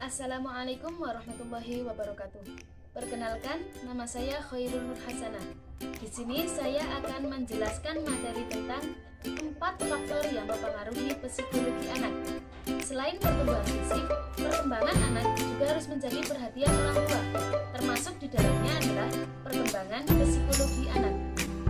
Assalamualaikum warahmatullahi wabarakatuh. Perkenalkan, nama saya Khairul Nur Hasanah. Di sini saya akan menjelaskan materi tentang 4 faktor yang mempengaruhi psikologi anak. Selain pertumbuhan fisik, perkembangan anak juga harus menjadi perhatian orang tua. Termasuk di dalamnya adalah perkembangan psikologi anak.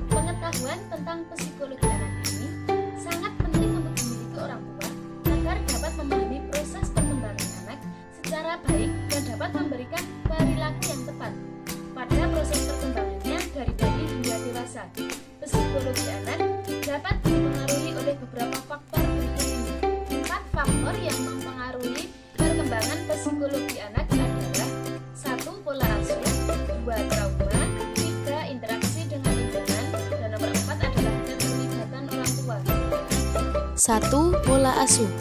Pengetahuan tentang psikologi anak ini sangat penting untuk dimiliki orang tua agar dapat memahami proses perkembangan anak secara baik dan dapat memberikan perilaku yang tepat pada proses perkembangannya dari bayi hingga dewasa. Psikologi anak dapat dipengaruhi oleh beberapa faktor berikut ini. 4 faktor yang mempengaruhi perkembangan psikologi anak adalah 1. Pola asuh, 2. Trauma, 3. Interaksi dengan lingkungan, dan nomor 4 adalah keterlibatan orang tua. 1. Pola asuh.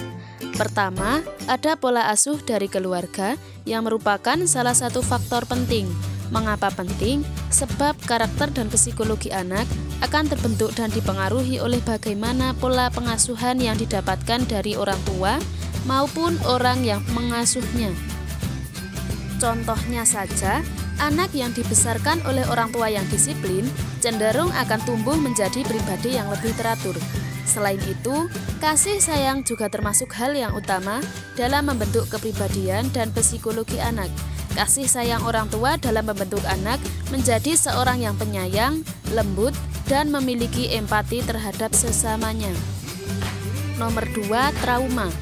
Pertama, ada pola asuh dari keluarga yang merupakan salah satu faktor penting. Mengapa penting? Sebab karakter dan psikologi anak akan terbentuk dan dipengaruhi oleh bagaimana pola pengasuhan yang didapatkan dari orang tua maupun orang yang mengasuhnya. Contohnya saja, anak yang dibesarkan oleh orang tua yang disiplin cenderung akan tumbuh menjadi pribadi yang lebih teratur. Selain itu, kasih sayang juga termasuk hal yang utama dalam membentuk kepribadian dan psikologi anak. Kasih sayang orang tua dalam membentuk anak menjadi seorang yang penyayang, lembut, dan memiliki empati terhadap sesamanya. Nomor 2, trauma.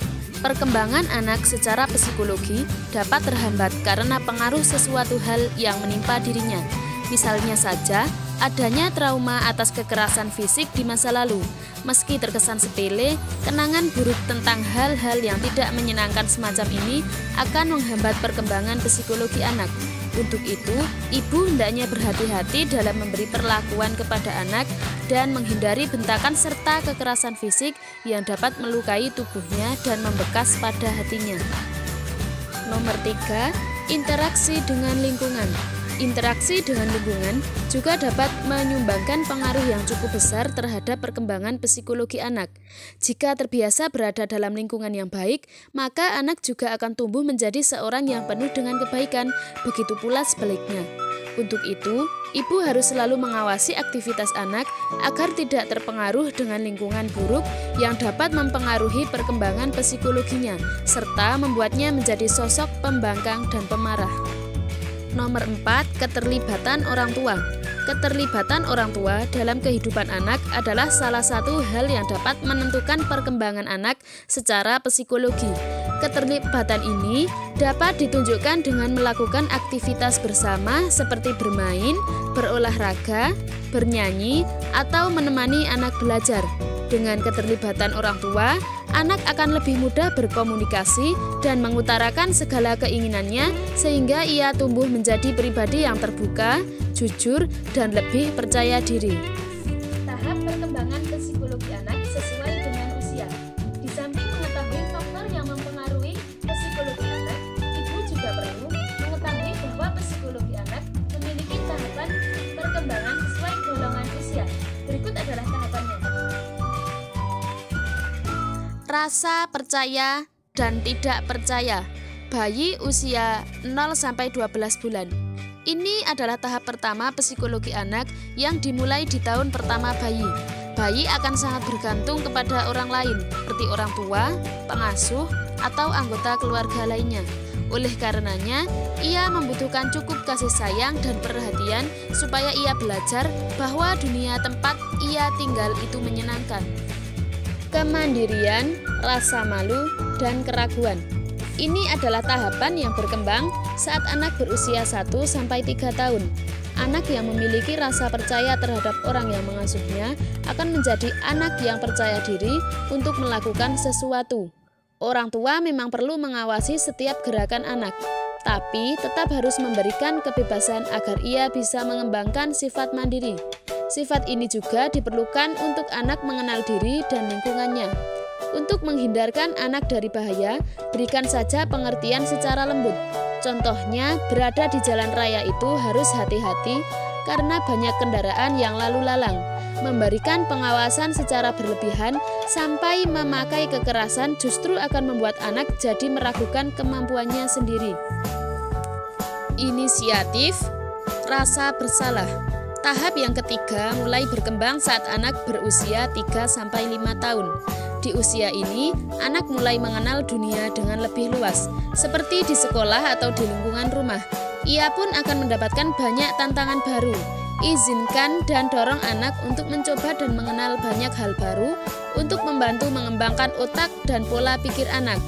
Perkembangan anak secara psikologi dapat terhambat karena pengaruh sesuatu hal yang menimpa dirinya. Misalnya saja, adanya trauma atas kekerasan fisik di masa lalu. Meski terkesan sepele, kenangan buruk tentang hal-hal yang tidak menyenangkan semacam ini akan menghambat perkembangan psikologi anak. Untuk itu, ibu hendaknya berhati-hati dalam memberi perlakuan kepada anak dan menghindari bentakan serta kekerasan fisik yang dapat melukai tubuhnya dan membekas pada hatinya. Nomor 3, interaksi dengan lingkungan. Interaksi dengan lingkungan juga dapat menyumbangkan pengaruh yang cukup besar terhadap perkembangan psikologi anak. Jika terbiasa berada dalam lingkungan yang baik, maka anak juga akan tumbuh menjadi seorang yang penuh dengan kebaikan, begitu pula sebaliknya. Untuk itu, ibu harus selalu mengawasi aktivitas anak agar tidak terpengaruh dengan lingkungan buruk yang dapat mempengaruhi perkembangan psikologinya, serta membuatnya menjadi sosok pembangkang dan pemarah. Nomor 4, keterlibatan orang tua. Keterlibatan orang tua dalam kehidupan anak adalah salah satu hal yang dapat menentukan perkembangan anak secara psikologi. Keterlibatan ini dapat ditunjukkan dengan melakukan aktivitas bersama seperti bermain, berolahraga, bernyanyi, atau menemani anak belajar. Dengan keterlibatan orang tua, anak akan lebih mudah berkomunikasi dan mengutarakan segala keinginannya sehingga ia tumbuh menjadi pribadi yang terbuka, jujur, dan lebih percaya diri. Tahap perkembangan psikologi anak sesuai dengan usia. Di samping mengetahui faktor yang mempengaruhi psikologi anak, ibu juga perlu mengetahui bahwa psikologi anak memiliki tahapan perkembangan sesuai golongan usia. Berikut adalah tahapannya. Rasa percaya dan tidak percaya. Bayi usia 0-12 bulan. Ini adalah tahap pertama psikologi anak yang dimulai di tahun pertama bayi. Bayi akan sangat bergantung kepada orang lain, seperti orang tua, pengasuh, atau anggota keluarga lainnya. Oleh karenanya, ia membutuhkan cukup kasih sayang dan perhatian supaya ia belajar bahwa dunia tempat ia tinggal itu menyenangkan. Kemandirian, rasa malu, dan keraguan. Ini adalah tahapan yang berkembang saat anak berusia 1-3 tahun. Anak yang memiliki rasa percaya terhadap orang yang mengasuhnya akan menjadi anak yang percaya diri untuk melakukan sesuatu. Orang tua memang perlu mengawasi setiap gerakan anak, tapi tetap harus memberikan kebebasan agar ia bisa mengembangkan sifat mandiri. Sifat ini juga diperlukan untuk anak mengenal diri dan lingkungannya. Untuk menghindarkan anak dari bahaya, berikan saja pengertian secara lembut. Contohnya, berada di jalan raya itu harus hati-hati karena banyak kendaraan yang lalu lalang. memberikan pengawasan secara berlebihan sampai memakai kekerasan justru akan membuat anak jadi meragukan kemampuannya sendiri. Inisiatif, rasa bersalah. Tahap yang ketiga mulai berkembang saat anak berusia 3-5 tahun. Di usia ini, anak mulai mengenal dunia dengan lebih luas, seperti di sekolah atau di lingkungan rumah. Ia pun akan mendapatkan banyak tantangan baru. Izinkan dan dorong anak untuk mencoba dan mengenal banyak hal baru untuk membantu mengembangkan otak dan pola pikir anak.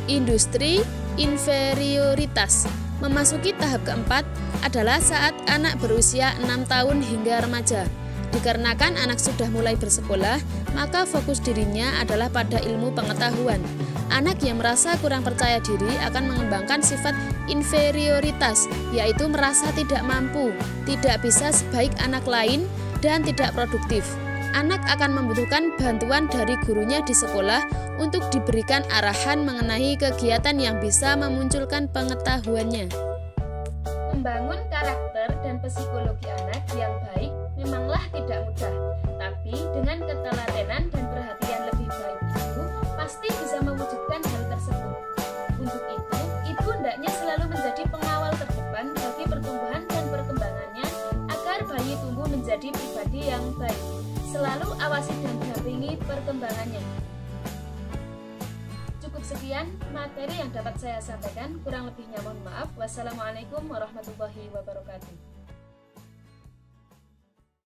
Industri inferioritas. Memasuki tahap keempat adalah saat anak berusia 6 tahun hingga remaja. Dikarenakan anak sudah mulai bersekolah, maka fokus dirinya adalah pada ilmu pengetahuan. Anak yang merasa kurang percaya diri akan mengembangkan sifat inferioritas, yaitu merasa tidak mampu, tidak bisa sebaik anak lain, dan tidak produktif. Anak akan membutuhkan bantuan dari gurunya di sekolah untuk diberikan arahan mengenai kegiatan yang bisa memunculkan pengetahuannya. Membangun karakter dan psikologi anak yang baik memanglah tidak mudah, tapi dengan ketelatenan dan perhatian lebih baik itu pasti bisa mewujudkan hal tersebut. Untuk itu, ibu hendaknya selalu menjadi pengawal terdepan bagi pertumbuhan dan perkembangannya agar bayi tumbuh menjadi pribadi yang baik. Selalu awasi dan dampingi perkembangannya. Cukup sekian materi yang dapat saya sampaikan, kurang lebihnya mohon maaf. Wassalamualaikum warahmatullahi wabarakatuh.